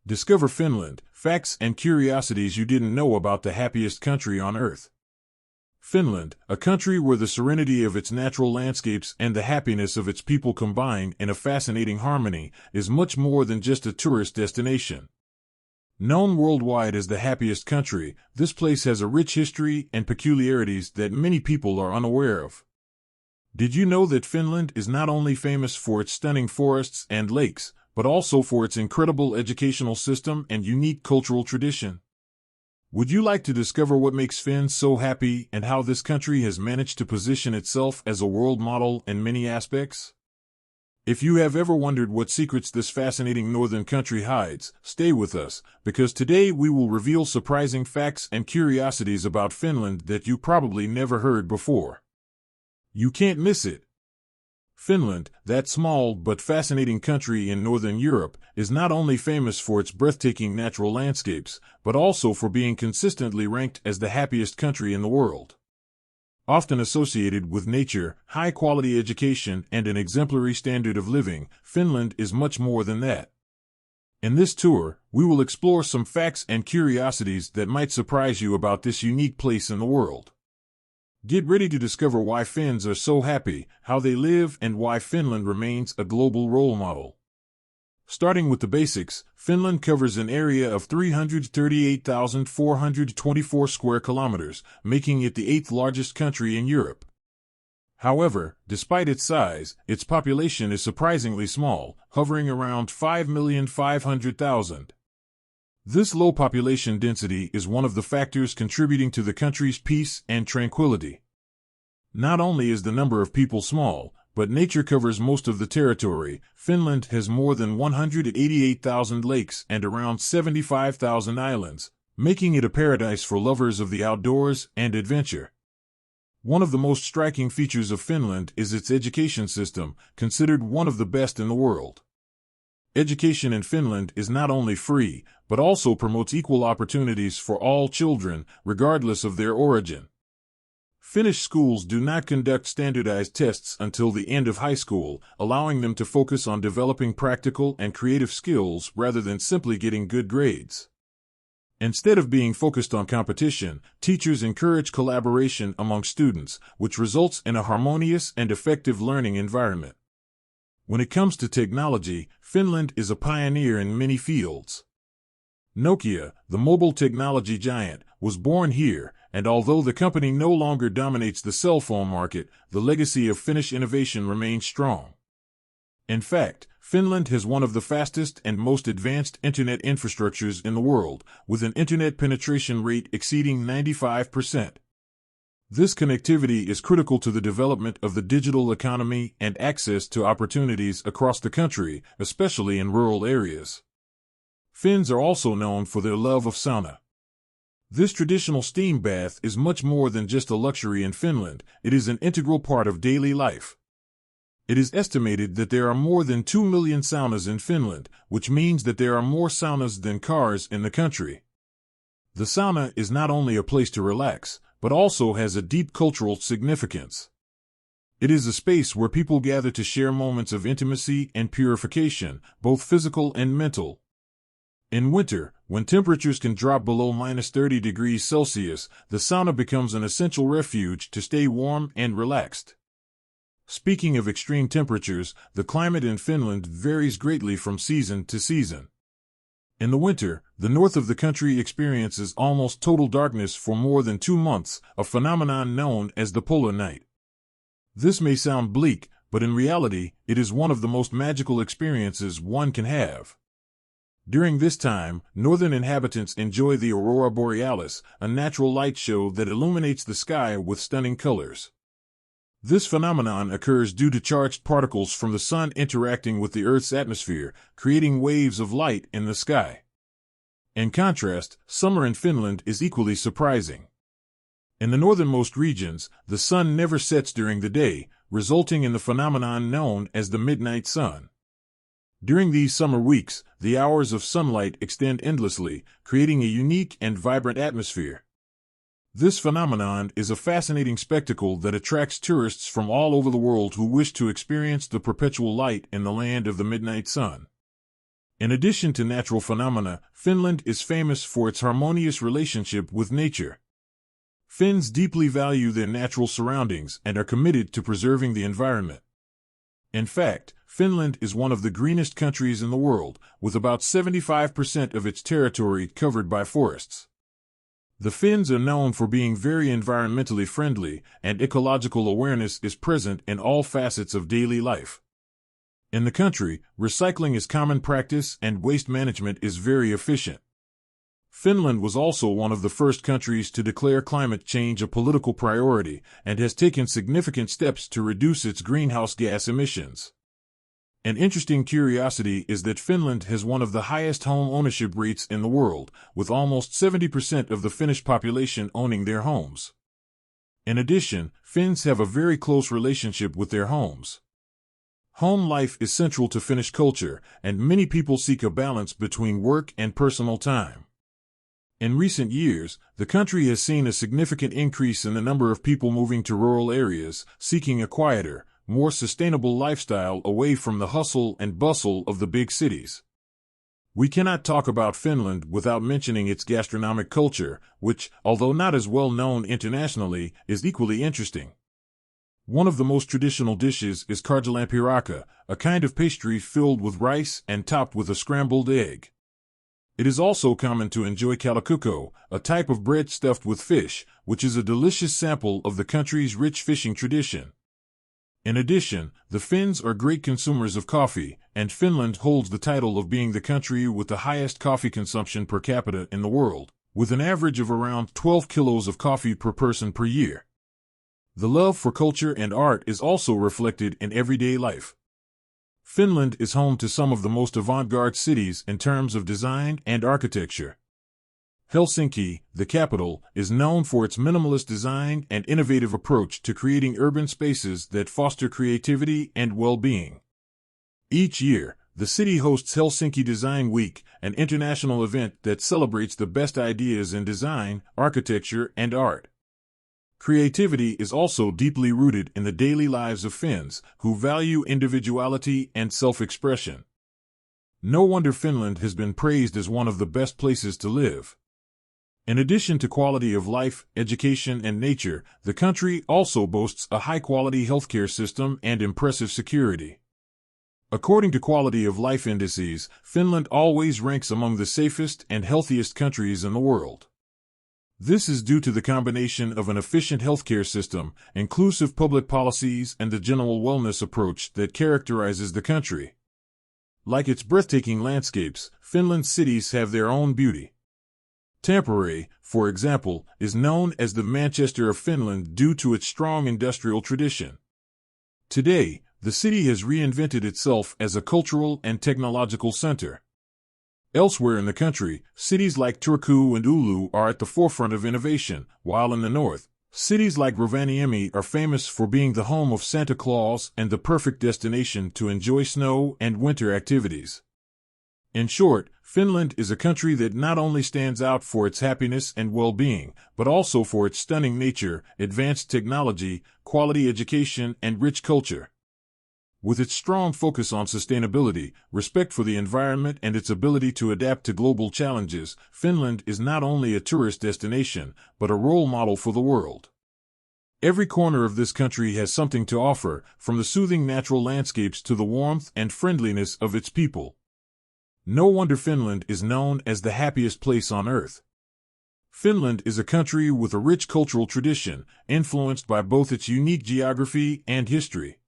Discover Finland, facts and curiosities you didn't know about the happiest country on earth. Finland, a country where the serenity of its natural landscapes and the happiness of its people combine in a fascinating harmony, is much more than just a tourist destination. Known worldwide as the happiest country, this place has a rich history and peculiarities that many people are unaware of. Did you know that Finland is not only famous for its stunning forests and lakes, but also for its incredible educational system and unique cultural tradition? Would you like to discover what makes Finns so happy and how this country has managed to position itself as a world model in many aspects? If you have ever wondered what secrets this fascinating northern country hides, stay with us, because today we will reveal surprising facts and curiosities about Finland that you probably never heard before. You can't miss it. Finland, that small but fascinating country in Northern Europe, is not only famous for its breathtaking natural landscapes, but also for being consistently ranked as the happiest country in the world. Often associated with nature, high-quality education, and an exemplary standard of living, Finland is much more than that. In this tour, we will explore some facts and curiosities that might surprise you about this unique place in the world. Get ready to discover why Finns are so happy, how they live, and why Finland remains a global role model. Starting with the basics, Finland covers an area of 338,424 square kilometers, making it the 8th largest country in Europe. However, despite its size, its population is surprisingly small, hovering around 5,500,000. This low population density is one of the factors contributing to the country's peace and tranquility. Not only is the number of people small, but nature covers most of the territory. Finland has more than 188,000 lakes and around 75,000 islands, making it a paradise for lovers of the outdoors and adventure. One of the most striking features of Finland is its education system, considered one of the best in the world. Education in Finland is not only free, but also promotes equal opportunities for all children, regardless of their origin. Finnish schools do not conduct standardized tests until the end of high school, allowing them to focus on developing practical and creative skills rather than simply getting good grades. Instead of being focused on competition, teachers encourage collaboration among students, which results in a harmonious and effective learning environment. When it comes to technology, Finland is a pioneer in many fields. Nokia, the mobile technology giant, was born here, and although the company no longer dominates the cell phone market, the legacy of Finnish innovation remains strong. In fact, Finland has one of the fastest and most advanced internet infrastructures in the world, with an internet penetration rate exceeding 95%. This connectivity is critical to the development of the digital economy and access to opportunities across the country, especially in rural areas. Finns are also known for their love of sauna. This traditional steam bath is much more than just a luxury in Finland, it is an integral part of daily life. It is estimated that there are more than 2 million saunas in Finland, which means that there are more saunas than cars in the country. The sauna is not only a place to relax, but also has a deep cultural significance. It is a space where people gather to share moments of intimacy and purification, both physical and mental. In winter, when temperatures can drop below -30 degrees Celsius, the sauna becomes an essential refuge to stay warm and relaxed. Speaking of extreme temperatures, the climate in Finland varies greatly from season to season. In the winter, the north of the country experiences almost total darkness for more than 2 months, a phenomenon known as the polar night. This may sound bleak, but in reality, it is one of the most magical experiences one can have. During this time, northern inhabitants enjoy the aurora borealis, a natural light show that illuminates the sky with stunning colors. This phenomenon occurs due to charged particles from the sun interacting with the Earth's atmosphere, creating waves of light in the sky. In contrast, summer in Finland is equally surprising. In the northernmost regions, the sun never sets during the day, resulting in the phenomenon known as the midnight sun. During these summer weeks, the hours of sunlight extend endlessly, creating a unique and vibrant atmosphere. This phenomenon is a fascinating spectacle that attracts tourists from all over the world who wish to experience the perpetual light in the land of the midnight sun. In addition to natural phenomena, Finland is famous for its harmonious relationship with nature. Finns deeply value their natural surroundings and are committed to preserving the environment. In fact, Finland is one of the greenest countries in the world, with about 75% of its territory covered by forests. The Finns are known for being very environmentally friendly, and ecological awareness is present in all facets of daily life. In the country, recycling is common practice and waste management is very efficient. Finland was also one of the first countries to declare climate change a political priority and has taken significant steps to reduce its greenhouse gas emissions. An interesting curiosity is that Finland has one of the highest home ownership rates in the world, with almost 70% of the Finnish population owning their homes. In addition, Finns have a very close relationship with their homes. Home life is central to Finnish culture, and many people seek a balance between work and personal time. In recent years, the country has seen a significant increase in the number of people moving to rural areas, seeking a quieter, more sustainable lifestyle away from the hustle and bustle of the big cities. We cannot talk about Finland without mentioning its gastronomic culture, which, although not as well known internationally, is equally interesting. One of the most traditional dishes is karjalanpirakka, a kind of pastry filled with rice and topped with a scrambled egg. It is also common to enjoy kalakukko, a type of bread stuffed with fish, which is a delicious sample of the country's rich fishing tradition. In addition, the Finns are great consumers of coffee, and Finland holds the title of being the country with the highest coffee consumption per capita in the world, with an average of around 12 kilos of coffee per person per year. The love for culture and art is also reflected in everyday life. Finland is home to some of the most avant-garde cities in terms of design and architecture. Helsinki, the capital, is known for its minimalist design and innovative approach to creating urban spaces that foster creativity and well-being. Each year, the city hosts Helsinki Design Week, an international event that celebrates the best ideas in design, architecture, and art. Creativity is also deeply rooted in the daily lives of Finns, who value individuality and self-expression. No wonder Finland has been praised as one of the best places to live. In addition to quality of life, education, and nature, the country also boasts a high-quality healthcare system and impressive security. According to quality of life indices, Finland always ranks among the safest and healthiest countries in the world. This is due to the combination of an efficient healthcare system, inclusive public policies, and the general wellness approach that characterizes the country. Like its breathtaking landscapes, Finland's cities have their own beauty. Tampere, for example, is known as the Manchester of Finland due to its strong industrial tradition. Today, the city has reinvented itself as a cultural and technological center. Elsewhere in the country, cities like Turku and Oulu are at the forefront of innovation, while in the north, cities like Rovaniemi are famous for being the home of Santa Claus and the perfect destination to enjoy snow and winter activities. In short, Finland is a country that not only stands out for its happiness and well-being, but also for its stunning nature, advanced technology, quality education, and rich culture. With its strong focus on sustainability, respect for the environment, and its ability to adapt to global challenges, Finland is not only a tourist destination, but a role model for the world. Every corner of this country has something to offer, from the soothing natural landscapes to the warmth and friendliness of its people. No wonder Finland is known as the happiest place on earth. Finland is a country with a rich cultural tradition, influenced by both its unique geography and history.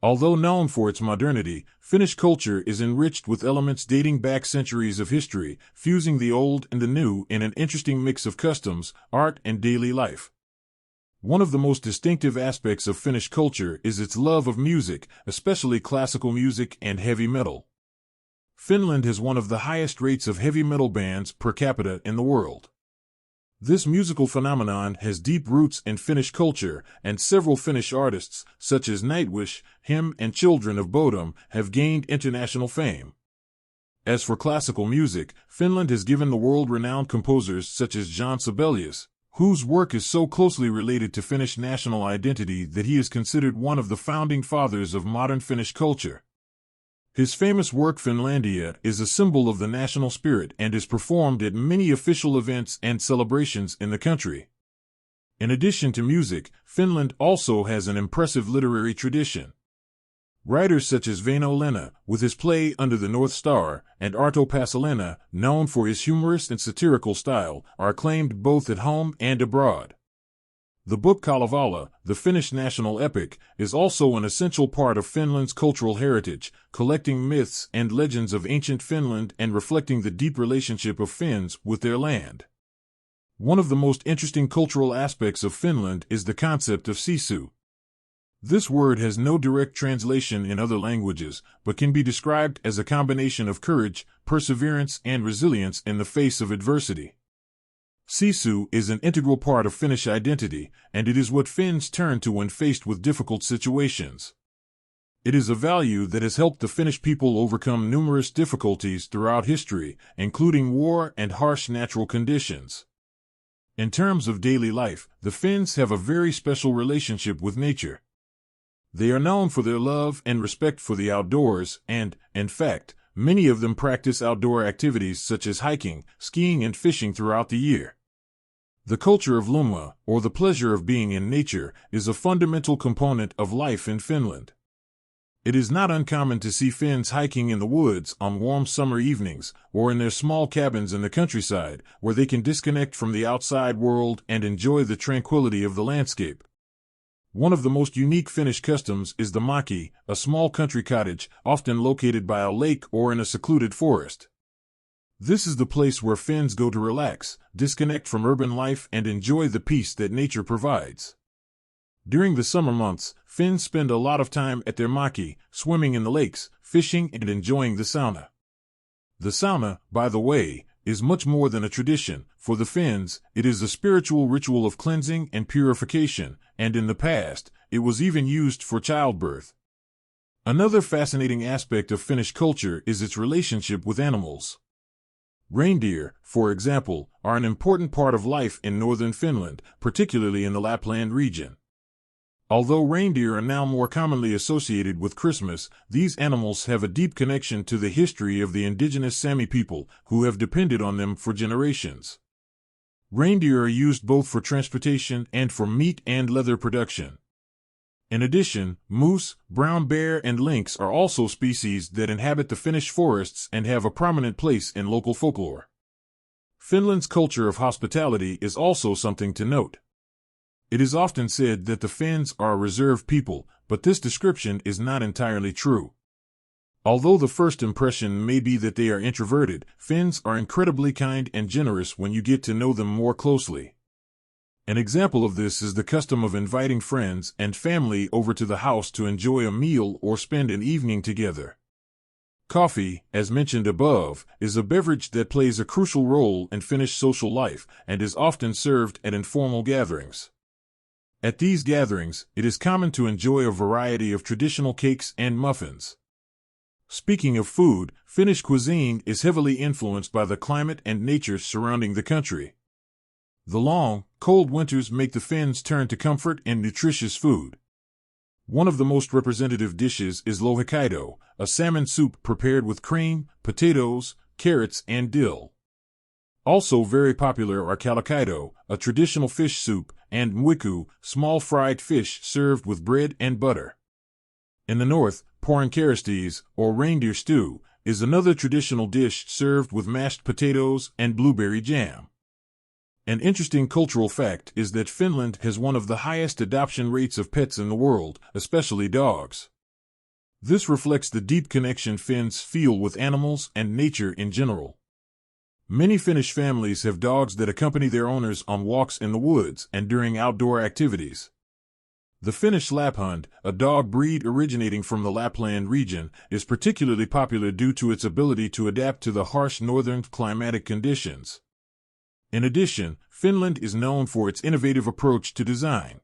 Although known for its modernity, Finnish culture is enriched with elements dating back centuries of history, fusing the old and the new in an interesting mix of customs, art, and daily life. One of the most distinctive aspects of Finnish culture is its love of music, especially classical music and heavy metal. Finland has one of the highest rates of heavy metal bands per capita in the world. This musical phenomenon has deep roots in Finnish culture, and several Finnish artists, such as Nightwish, Him, and Children of Bodom, have gained international fame. As for classical music, Finland has given the world renowned composers such as Jean Sibelius, whose work is so closely related to Finnish national identity that he is considered one of the founding fathers of modern Finnish culture. His famous work Finlandia is a symbol of the national spirit and is performed at many official events and celebrations in the country. In addition to music, Finland also has an impressive literary tradition. Writers such as Väinö Linna, with his play Under the North Star, and Arto Paasilinna, known for his humorous and satirical style, are acclaimed both at home and abroad. The book Kalevala, the Finnish national epic, is also an essential part of Finland's cultural heritage, collecting myths and legends of ancient Finland and reflecting the deep relationship of Finns with their land. One of the most interesting cultural aspects of Finland is the concept of sisu. This word has no direct translation in other languages, but can be described as a combination of courage, perseverance, and resilience in the face of adversity. Sisu is an integral part of Finnish identity, and it is what Finns turn to when faced with difficult situations. It is a value that has helped the Finnish people overcome numerous difficulties throughout history, including war and harsh natural conditions. In terms of daily life, the Finns have a very special relationship with nature. They are known for their love and respect for the outdoors, and, in fact, many of them practice outdoor activities such as hiking, skiing, and fishing throughout the year. The culture of lumma, or the pleasure of being in nature, is a fundamental component of life in Finland. It is not uncommon to see Finns hiking in the woods on warm summer evenings, or in their small cabins in the countryside, where they can disconnect from the outside world and enjoy the tranquility of the landscape. One of the most unique Finnish customs is the maki, a small country cottage, often located by a lake or in a secluded forest. This is the place where Finns go to relax, disconnect from urban life, and enjoy the peace that nature provides. During the summer months, Finns spend a lot of time at their maki, swimming in the lakes, fishing, and enjoying the sauna. The sauna, by the way, is much more than a tradition. For the Finns, it is a spiritual ritual of cleansing and purification, and in the past, it was even used for childbirth. Another fascinating aspect of Finnish culture is its relationship with animals. Reindeer, for example, are an important part of life in northern Finland, particularly in the Lapland region. Although reindeer are now more commonly associated with Christmas, these animals have a deep connection to the history of the indigenous Sami people, who have depended on them for generations. Reindeer are used both for transportation and for meat and leather production. In addition, moose, brown bear, and lynx are also species that inhabit the Finnish forests and have a prominent place in local folklore. Finland's culture of hospitality is also something to note. It is often said that the Finns are a reserved people, but this description is not entirely true. Although the first impression may be that they are introverted, Finns are incredibly kind and generous when you get to know them more closely. An example of this is the custom of inviting friends and family over to the house to enjoy a meal or spend an evening together. Coffee, as mentioned above, is a beverage that plays a crucial role in Finnish social life and is often served at informal gatherings. At these gatherings, it is common to enjoy a variety of traditional cakes and muffins. Speaking of food, Finnish cuisine is heavily influenced by the climate and nature surrounding the country. The long, cold winters make the Finns turn to comfort and nutritious food. One of the most representative dishes is louhikaido, a salmon soup prepared with cream, potatoes, carrots, and dill. Also very popular are kalakaido, a traditional fish soup, and muiku, small fried fish served with bread and butter. In the north, porinkaristes, or reindeer stew, is another traditional dish served with mashed potatoes and blueberry jam. An interesting cultural fact is that Finland has one of the highest adoption rates of pets in the world, especially dogs. This reflects the deep connection Finns feel with animals and nature in general. Many Finnish families have dogs that accompany their owners on walks in the woods and during outdoor activities. The Finnish Lapphund, a dog breed originating from the Lapland region, is particularly popular due to its ability to adapt to the harsh northern climatic conditions. In addition, Finland is known for its innovative approach to design.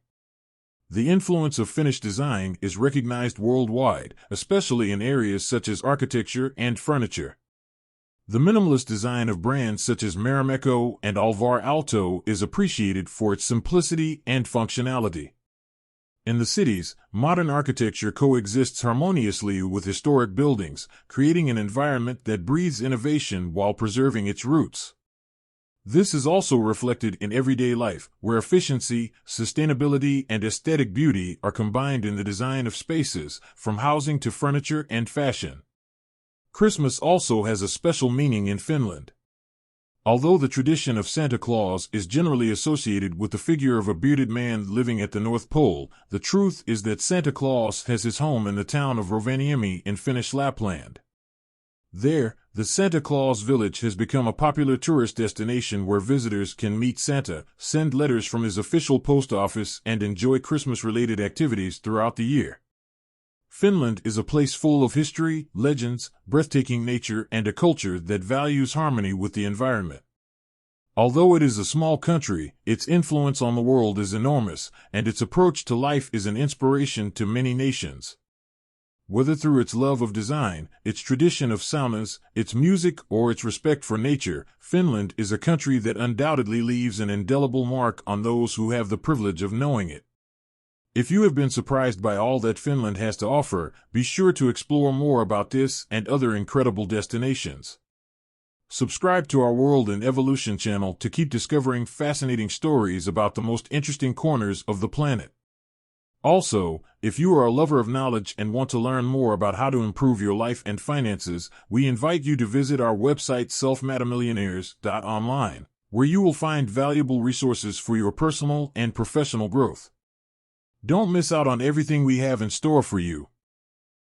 The influence of Finnish design is recognized worldwide, especially in areas such as architecture and furniture. The minimalist design of brands such as Marimekko and Alvar Aalto is appreciated for its simplicity and functionality. In the cities, modern architecture coexists harmoniously with historic buildings, creating an environment that breathes innovation while preserving its roots. This is also reflected in everyday life, where efficiency, sustainability, and aesthetic beauty are combined in the design of spaces, from housing to furniture and fashion. Christmas also has a special meaning in Finland. Although the tradition of Santa Claus is generally associated with the figure of a bearded man living at the North Pole, the truth is that Santa Claus has his home in the town of Rovaniemi in Finnish Lapland. There, the Santa Claus Village has become a popular tourist destination where visitors can meet Santa, send letters from his official post office, and enjoy Christmas-related activities throughout the year. Finland is a place full of history, legends, breathtaking nature, and a culture that values harmony with the environment. Although it is a small country, its influence on the world is enormous, and its approach to life is an inspiration to many nations. Whether through its love of design, its tradition of saunas, its music, or its respect for nature, Finland is a country that undoubtedly leaves an indelible mark on those who have the privilege of knowing it. If you have been surprised by all that Finland has to offer, be sure to explore more about this and other incredible destinations. Subscribe to our World in Evolution channel to keep discovering fascinating stories about the most interesting corners of the planet. Also, if you are a lover of knowledge and want to learn more about how to improve your life and finances, we invite you to visit our website selfmadamillionaires.online, where you will find valuable resources for your personal and professional growth. Don't miss out on everything we have in store for you.